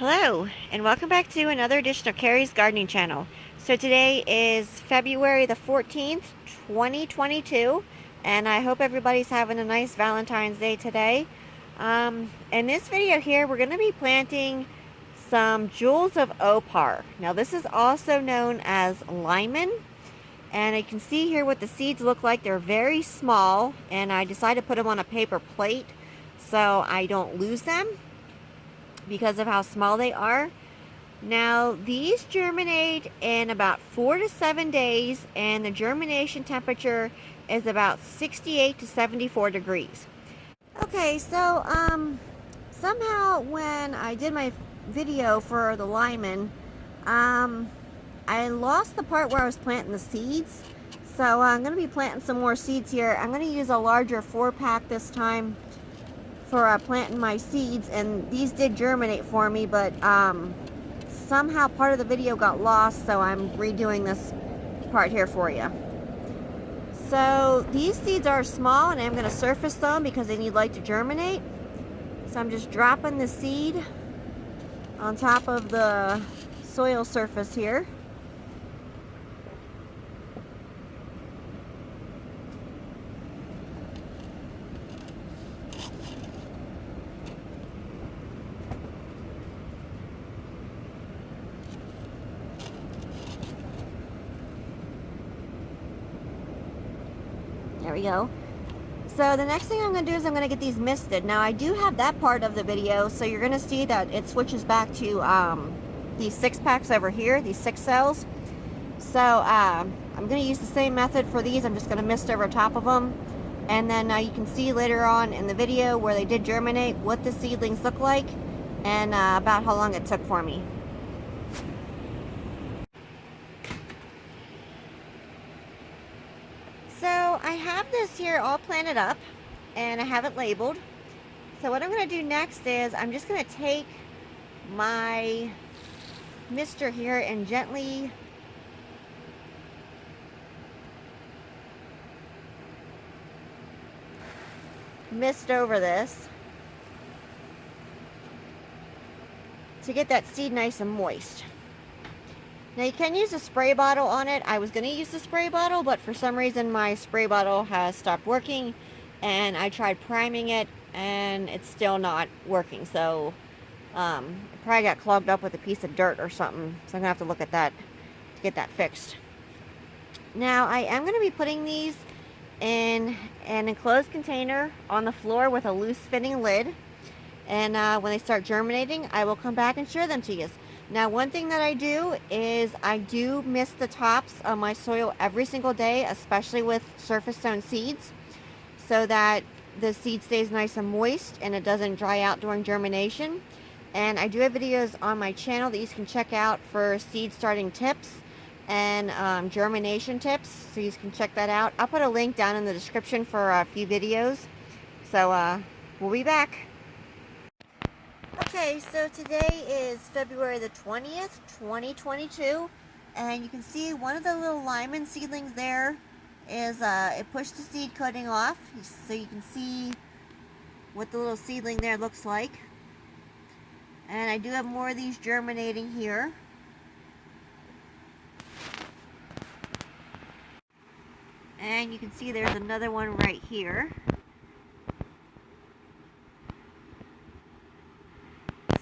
Hello, and welcome back to another edition of Carrie's Gardening Channel. So today is February the 14th, 2022, and I hope everybody's having a nice Valentine's Day today. In this video here, we're going to be planting some jewels of Opar. Now this is also known as Limon, and you can see here what the seeds look like. They're very small, and I decided to put them on a paper plate so I don't lose them because of how small they are. Now these germinate in about 4 to 7 days, and the germination temperature is about 68 to 74 degrees. Okay, so somehow when I did my video for the limon, I lost the part where I was planting the seeds. So I'm going to be planting some more seeds here. I'm going to use a larger 4-pack this time for planting my seeds, and these did germinate for me, but somehow part of the video got lost, so I'm redoing this part here for you. So these seeds are small, and I'm going to surface them because they need light to germinate. So I'm just dropping the seed on top of the soil surface here. There we go. So the next thing I'm going to do is I'm going to get these misted. Now I do have that part of the video, so you're going to see that it switches back to these 6-packs over here, these 6 cells. So I'm going to use the same method for these. I'm just going to mist over top of them. And then you can see later on in the video where they did germinate what the seedlings look like and about how long it took for me. So I have this here all planted up, and I have it labeled. So what I'm going to do next is I'm just going to take my mister here and gently mist over this to get that seed nice and moist. Now you can use a spray bottle on it. I was going to use the spray bottle, but for some reason my spray bottle has stopped working, and I tried priming it and it's still not working. So it probably got clogged up with a piece of dirt or something. So I'm going to have to look at that to get that fixed. Now I am going to be putting these in an enclosed container on the floor with a loose fitting lid. And when they start germinating, I will come back and share them to you. Now one thing that I do is I do mist the tops of my soil every single day, especially with surface sown seeds, so that the seed stays nice and moist and it doesn't dry out during germination. And I do have videos on my channel that you can check out for seed starting tips and germination tips, so you can check that out. I'll put a link down in the description for a few videos. So we'll be back. Okay, so today is February the 20th, 2022, and you can see one of the little limon seedlings there is, it pushed the seed coating off, so you can see what the little seedling there looks like. And I do have more of these germinating here. And you can see there's another one right here.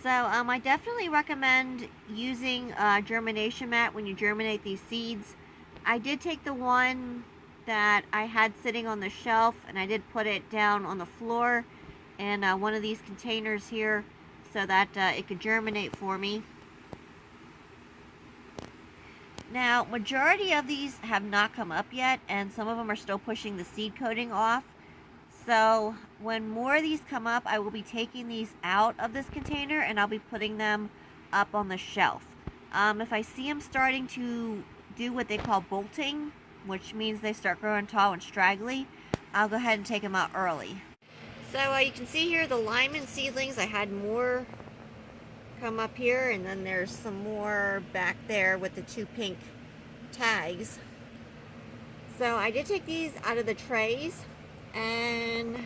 So I definitely recommend using a germination mat when you germinate these seeds. I did take the one that I had sitting on the shelf, and I did put it down on the floor in one of these containers here so that it could germinate for me. Now majority of these have not come up yet, and some of them are still pushing the seed coating off. So when more of these come up, I will be taking these out of this container and I'll be putting them up on the shelf. If I see them starting to do what they call bolting, which means they start growing tall and straggly, I'll go ahead and take them out early. So you can see here the limon seedlings. I had more come up here, and then there's some more back there with the 2 pink tags. So I did take these out of the trays, and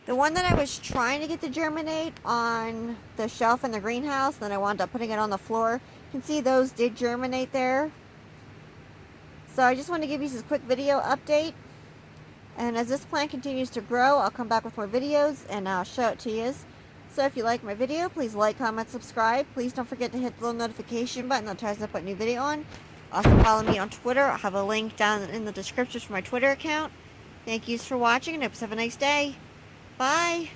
The one that I was trying to get to germinate on the shelf in the greenhouse, then I wound up putting it on the floor. You can see those did germinate there. So I just want to give you this quick video update. And as this plant continues to grow, I'll come back with more videos and I'll show it to you. So if you like my video, please like, comment, subscribe. Please don't forget to hit the little notification button that tells me to put a new video on. Also follow me on Twitter. I'll have a link down in the description for my Twitter account. Thank you for watching and hope you have a nice day. Bye.